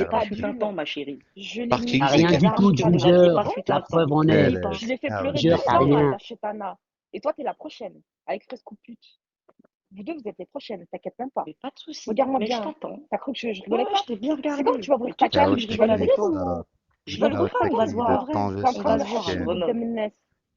l'ai pas pas fut dû, un temps, non. ma chérie. Je l'ai Parking, T'as c'est rien quel du Regarde, tout, regarde, Vous Ginger. n'aviez pas fut La un temps. preuve en Ne est. lis pas. je l'ai fait pleurer Ginger, 2 t'as ans rien. à Tachetana. Et toi, t'es la prochaine, avec Fresco Pute. Vous deux, vous êtes les prochaines, t'inquiète même pas. Mais pas de soucis. Regarde-moi Mais je bien. t'attends. T'as cru que je Ouais, rigolais ouais, pas? je t'ai bien C'est quand regardé. que tu vas ouvrir Mais ta tu as cam, cru que je je rigole rigole avec avec toi? ou non? Je rigole pas, on va se voir en vrai. T'es en train On va se voir, de bonhomme. Business.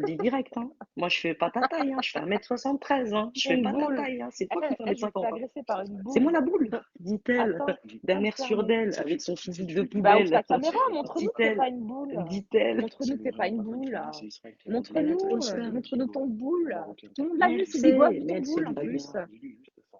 te le dis direct, hein. Moi, je fais pas ta taille, hein. Je fais 1m73, hein. Je C'est fais une pas ta boule. taille, hein. C'est toi qui fais Je me fais 1m50, hein. agresser par une C'est moi boule. la boule, dit-elle, Attends, d'un air sûr fermé. d'elle, avec son physique de Bah, ouvre poubelle, ta caméra, montre-nous que t'es dit-elle, pas une boule. dit-elle. Montre-nous que t'es pas une boule. Elle a Montre-nous, trop le seum. montre-nous ton boule. Tout le monde l'a Mais vu, elle c'est des gosses sait, de mais ton elle sait boule en pas plus. bien.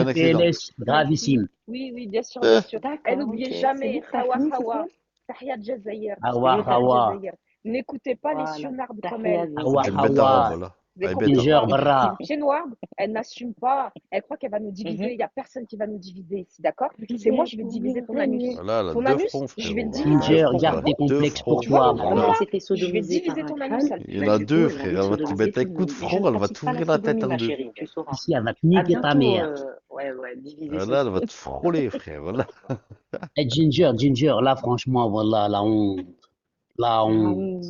un accident. PLS gravissime. Oui, oui, bien sûr, bien sûr. Et D'accord, n'oubliez ok. C'est jamais, bon, t'as Hawa fini, c'est Hawa, ça? Tahia Jazair, Hawa Et t'as Tahia Hawa. Jazair. N'écoutez pas les Voilà. sunards T'as comme fait elle. Faut que Hawa je me mette avant, Hawa. voilà. Des Elle est bête, complexes Ginger, hein. noires. برا. Chez Noir, elle n'assume pas. Elle croit qu'elle va nous diviser. Mhm. Il n'y a personne qui va nous diviser ici, d'accord? C'est moi, je vais diviser ton anus. Voilà, elle a Ton deux anus, fronts, je vais le frérot. diviser. Ginger, Voilà, garde elle tes a deux complexes pour fronts. Tu vois toi, mon Comme elle voilà. combat? s'est fait Je vais sodomiser par diviser un ton anus, crâne, elle. Il y en bah a du coup, deux, elle a envie frère. de Elle va te sodomiser mettre tout un le coup de monde. Et je front, elle va pratique pas la t'ouvrir la tête sodomie, en ma deux. chérie, tu sauras. Ici, elle va te À niquer ta bientôt, mère. ouais, diviser ce Voilà, elle va soir. te frôler, frère. Voilà. Eh, Ginger, là, franchement, voilà, la honte. La La honte. honte,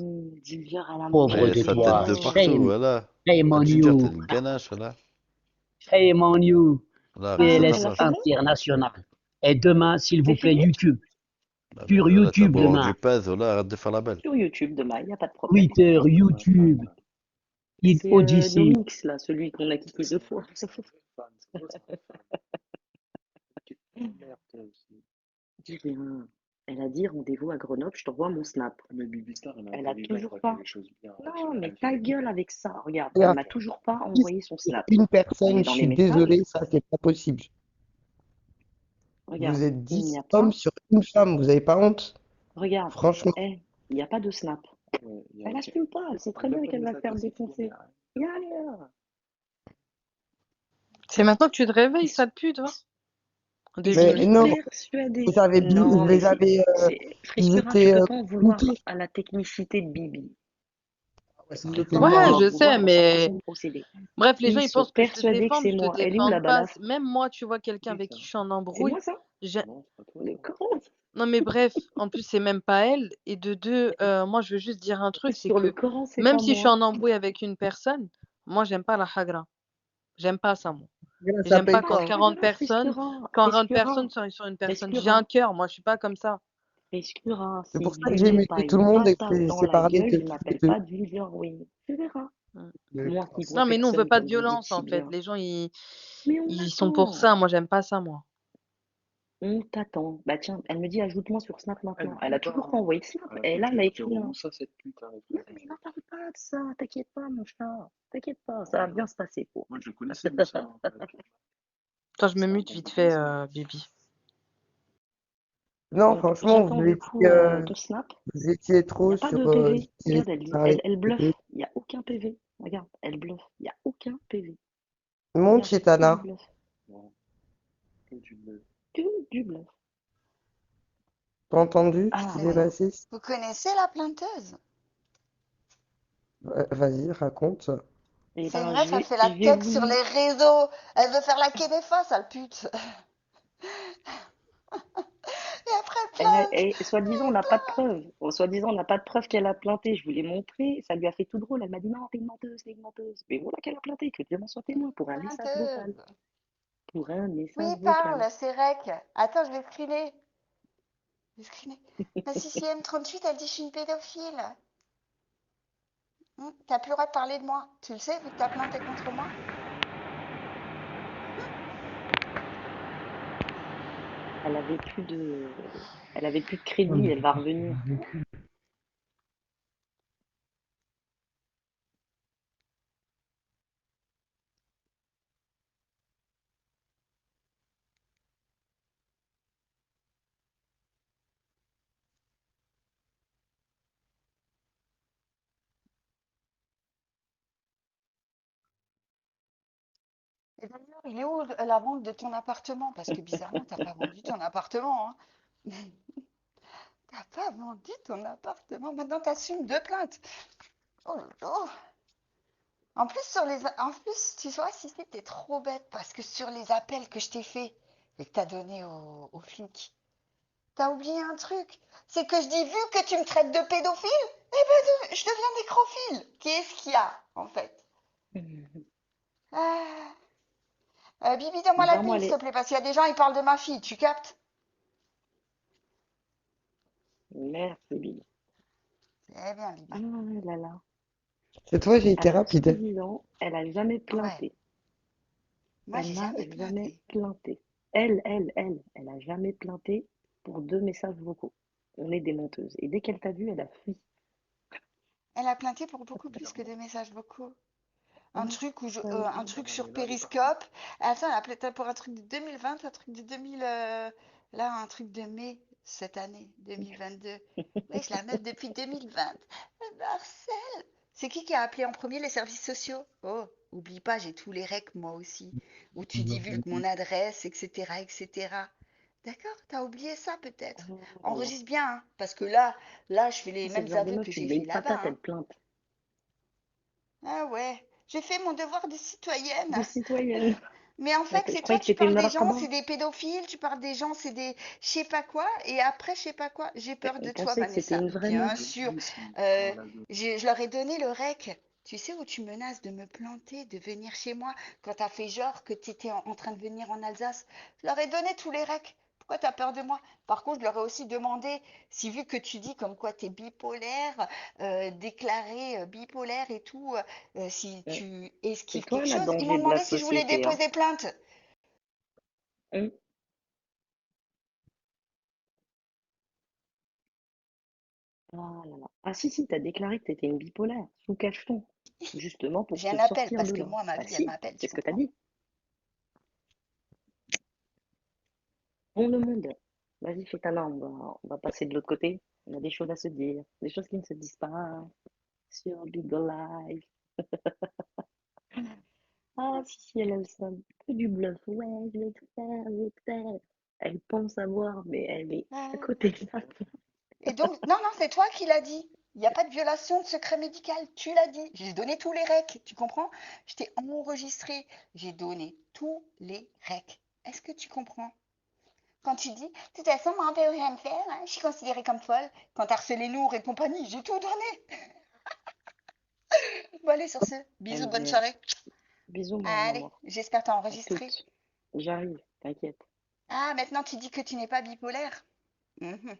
Ginger, elle a Pauvre Et de sa menti, tête toi. de partout, oh. Shame. voilà. Shame La on Ginger, t'as you. une ganache, voilà. Shame on you. Là, reste à ta Elle PLS a fait place. bon? international. Et demain, s'il C'est vous plaît, fini? YouTube. Non, mais Sur là, t'as YouTube beau avoir du demain. pèse, voilà, arrête de faire la belle. Sur YouTube demain, il n'y a pas de problème. Twitter, YouTube, C'est Odyssey. Nomix, là, celui qu'on a quitté 2 fois. Dis rien. Elle a dit rendez-vous à Grenoble, je t'envoie mon snap. Mais Bibi Star, elle est Elle a intelligente, toujours elle fait pas. les choses bien. Non, mais ta gueule avec ça. Regarde, elle Regarde, m'a toujours pas si envoyé son c'est snap. une Elle personne, est je dans les suis messages. désolé, ça, c'est pas possible. Regarde, Vous êtes il 10 n'y a hommes pas. sur une femme, vous avez pas honte? Regarde, Franchement. il n'y a pas de snap. Ouais, Elle assume pas, elle sait très bien qu'elle va se faire défoncer. Il y a rien. C'est maintenant que tu te réveilles, sale pute, va. Au Ils début, Mais sont non, persuadés. je Non, mais les avais, c'est ils Friskura, tu étaient peux pas en vouloir mutés. à la technicité de Bibi. Ouais, ça Tu aurait peux été pas ouais, moi, en hein. je vouloir sais, à sa mais façon de procéder. bref, les gens Ils ils sont pensent que je te persuadés que défends, mais c'est je te moi. Elle est où la défends pas. balafre? Même moi, tu vois quelqu'un avec qui je suis en C'est embrouille. moi ça? j'ai- Non, c'est pas toi. Mais comment? Non, mais bref, en plus, c'est même pas elle. Et de deux, moi, je veux juste dire un truc, c'est Sur le que Coran, c'est même pas si je suis moi. en embrouille avec une personne, moi, j'aime pas la hagra. J'aime pas ça, moi. Regarde, ça J'aime paye pas Pas pas, quand hein. 40 Friskura, personnes, Friskura, 40 personnes Friskura, sont sur une personne. J'ai un Friskura, cœur, moi, je suis pas comme ça. Friskura. C'est Si pour ça que Dieu j'ai met pas muté tout le une monde et que patate dans c'est la parlé gueule, que je tous les m'appelle deux. pas Ginger Wing. Tu verras. Moi qui vois Non, mais nous, on veut personne pas de comme vous dites violence, si en fait. bien. Les gens, Mais on ils sont pour ça. attend. Moi, j'aime pas ça, moi. On t'attend. Bah tiens, elle me dit ajoute-moi sur Snap maintenant. Elle a Elle toujours pas, pas hein. envoyé de Snap. Elle Et là, elle m'a écrit vraiment un. ça, cette pute, hein, Non, mais n'en parle pas de ça. T'inquiète pas, mon chat. T'inquiète pas, ça va bien se passer pour. Moi, je le connaissais, mais ça. Attends, je me Ça, mute on vite le fait, connaissait. Bibi. Non, franchement, J'attends du coup ton Snap. vous étiez Il n'y trop a pas sur de ce PV. qui Regarde, laissait elle dit, parler. elle bluffe. Il n'y a aucun PV. Regarde, elle bluffe. Il n'y a aucun PV. Monte Regarde, chez c'est que du Tana. bluff. Non, que du bluff. Que du bluff. T'as entendu ce Ah, qui s'est voilà. passé? Vous connaissez la planteuse? Vas-y, raconte. Et C'est une ben, meuf, elle fait la je vais tech vous sur lire. les réseaux. Elle veut faire la Kenefa, sale pute. Et après, elle plante. Et soi-disant, on n'a pas de preuves. Bon, soi-disant, on n'a pas de preuves qu'elle a planté. Je vous l'ai montré. Ça lui a fait tout drôle. Elle m'a dit non, t'es une menteuse, t'es une menteuse. Mais voilà qu'elle a planté. Que Dieu m'en soit témoin pour un message vocal. Planteuse. Pour un message Oui, vocal. parle, c'est rec. Attends, je vais screener. Je vais screener. La CCM 38, elle dit je suis une pédophile. T'as plus le droit de parler de moi. Tu le sais, vu que t'as planté contre moi? Elle avait plus de crédit. Elle va revenir. Et d'ailleurs, il est où la vente de ton appartement? Parce que bizarrement, t'as pas vendu ton appartement, hein. T'as pas vendu ton appartement. Maintenant, t'assumes 2 plaintes. Oh là là. En plus, tu vois, si t'es trop bête parce que sur les appels que je t'ai fait et que t'as donné aux flics, t'as oublié un truc. C'est que je dis, vu que tu me traites de pédophile, eh ben, je deviens nécrophile. Qu'est-ce qu'il y a, en fait? Ah. Bibi, donne-moi la Bizarrement, ping, elle s'il te est. plaît, parce qu'il y a des gens, ils parlent de ma fille, tu captes? Merci, Bibi. Eh bien, Ah Bibi. là là. Cette fois, j'ai été Alors, rapide. soi-disant, elle a jamais Ouais. planté. Moi, Elle j'ai n'a jamais jamais planté. planté. Elle a jamais planté pour 2 messages vocaux. On est des menteuses. Et dès qu'elle t'a vu, elle a fui. Elle a planté pour beaucoup plus que des messages vocaux. Un Ouais, truc ça y est. un truc sur Periscope. Attends, elle a planté pour un truc de 2020, un truc de 2000, là, un truc de mai cette année, 2022. Oui, je la meuf depuis 2020. Elle me harcèle C'est qui a appelé en premier les services sociaux? Oh, oublie pas, j'ai tous les recs moi aussi. Où tu divulgues mon adresse, etc., etc. D'accord? T'as oublié ça peut-être. Oh, Enregistre bien, hein, parce que là, je fais les c'est le mêmes genre de aveux meuf, que tu j'ai lui mets fait une là-bas, patate, hein. elle plainte. Ah ouais, j'ai fait mon devoir de De citoyenne. citoyenne. Mais en fait, Elle c'est toi, croyait que tu t'étais parles une des gens, marhaba. c'est des pédophiles, tu parles des gens, c'est des je sais pas quoi, et après, je sais pas quoi. J'ai peur On de toi, pensait que c'était Vanessa. une vraie Bien meuf. sûr. Euh, je leur ai donné le rec. Tu sais où tu menaces de me planter, de venir chez moi, quand t'as fait genre que tu étais en train de venir en Alsace. Je leur ai donné tous les recs. Pourquoi t'as peur de moi? Par contre, je leur ai aussi demandé si, vu que tu dis comme quoi t'es bipolaire, déclaré bipolaire et tout, si Hum. tu C'est esquives toi quelque la chose, ils m'ont danger de la demandé si je voulais société, hein. déposer plainte. Hum. Ah là là. Ah si, si, t'as déclaré que t'étais une bipolaire, sous cacheton. Justement pour J'ai te un appel, sortir parce de que là. moi, ma Bah vie, elle si, m'appelle, c'est tu ce que t'as comprends? dit. Bon le monde. Vas-y, fais ta main, on va passer de l'autre côté. On a des choses à se dire, des choses qui ne se disent pas sur Big Life. Ah si, si, elle a le seum. Que du bluff. Ouais, je vais te faire, je vais te faire. Elle pense savoir, mais elle est à Ah. côté de la plaque. Et donc, non, non, c'est toi qui l'as dit. Il n'y a pas de violation de secret médical. Tu l'as dit. J'ai donné tous les recs. Tu comprends? Je t'ai enregistré. J'ai donné tous les recs. Est-ce que tu comprends? Quand tu dis, de toute façon, moi, on peut rien me faire, hein, je suis considérée comme folle. Quand t'as harcelé Nour et compagnie, j'ai tout donné. Bon, allez, sur ce, bisous, bonne MDR. soirée. Bisous, mon Allez, amour. j'espère t'as À enregistré. toutes. J'arrive, t'inquiète. Ah, maintenant tu dis que tu n'es pas bipolaire. Mhm.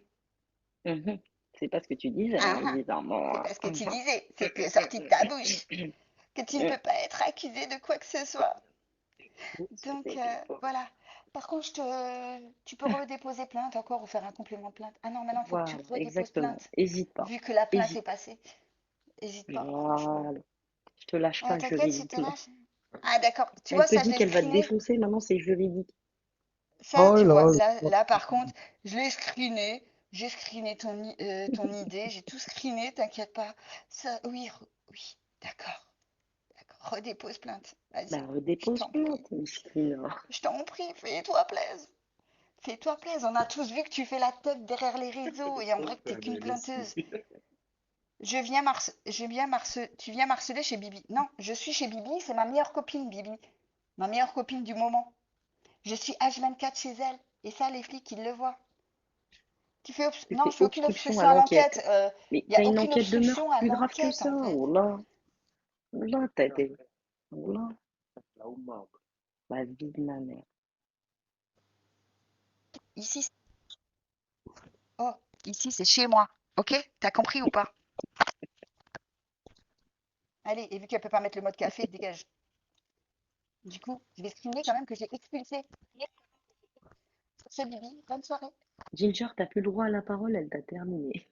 Mhm. C'est pas ce que tu disais, Ah, hein, ah. bizarrement, C'est hein. pas ce que tu disais, c'est que sorti de ta bouche, que tu ne peux pas être accusé de quoi que ce soit. Donc voilà. Par contre, tu peux redéposer plainte encore ou faire un complément de plainte. Ah non, maintenant il faut que tu Voilà, redéposes exactement. plainte. Hésite pas. Vu que la plainte est Hésite. passée. Hésite pas, franchement. Voilà. Je te lâche pas T'inquiète, si te juridiquement. lâche. Ah d'accord. Tu Elle vois, te ça je dit l'ai qu'elle va te screené. défoncer, maintenant c'est juridique. Ça, Oh tu vois, là là par contre, je l'ai screené. J'ai screené ton idée, j'ai tout screené, t'inquiète pas. Ça, oui, oui, d'accord. D'accord. Redépose plainte. Vas-y. Bah, Je dépose t'en prie. plainte, Miskine. Je t'en prie, fais-toi plaisir. Fais-toi plaisir. On a tous vu que tu fais la tête derrière les réseaux et en vrai que t'es qu'une planteuse. Tu viens marceler chez Bibi. Non, je suis chez Bibi, c'est ma meilleure copine, Bibi. Ma meilleure copine du moment. Je suis H24 chez elle. Et ça, les flics, ils le voient. Tu Non, fais je fais aucune obstruction obstruction à à l'enquête. l'enquête. Mais Il n'y t'as a une aucune enquête de meurtre obstruction à plus grave que l'enquête, ça. en fait. Oh là. Là, t'as été. Oh là. La vie de ma mère. Ici, oh, ici, c'est chez moi. Ok? T'as compris ou pas? Allez, et vu qu'elle peut pas mettre le mode café, dégage. Du coup, je vais screener quand même que j'ai expulsé. Sur ce, Bibi, bonne soirée. Ginger, t'as plus le droit à la parole, elle t'a terminé.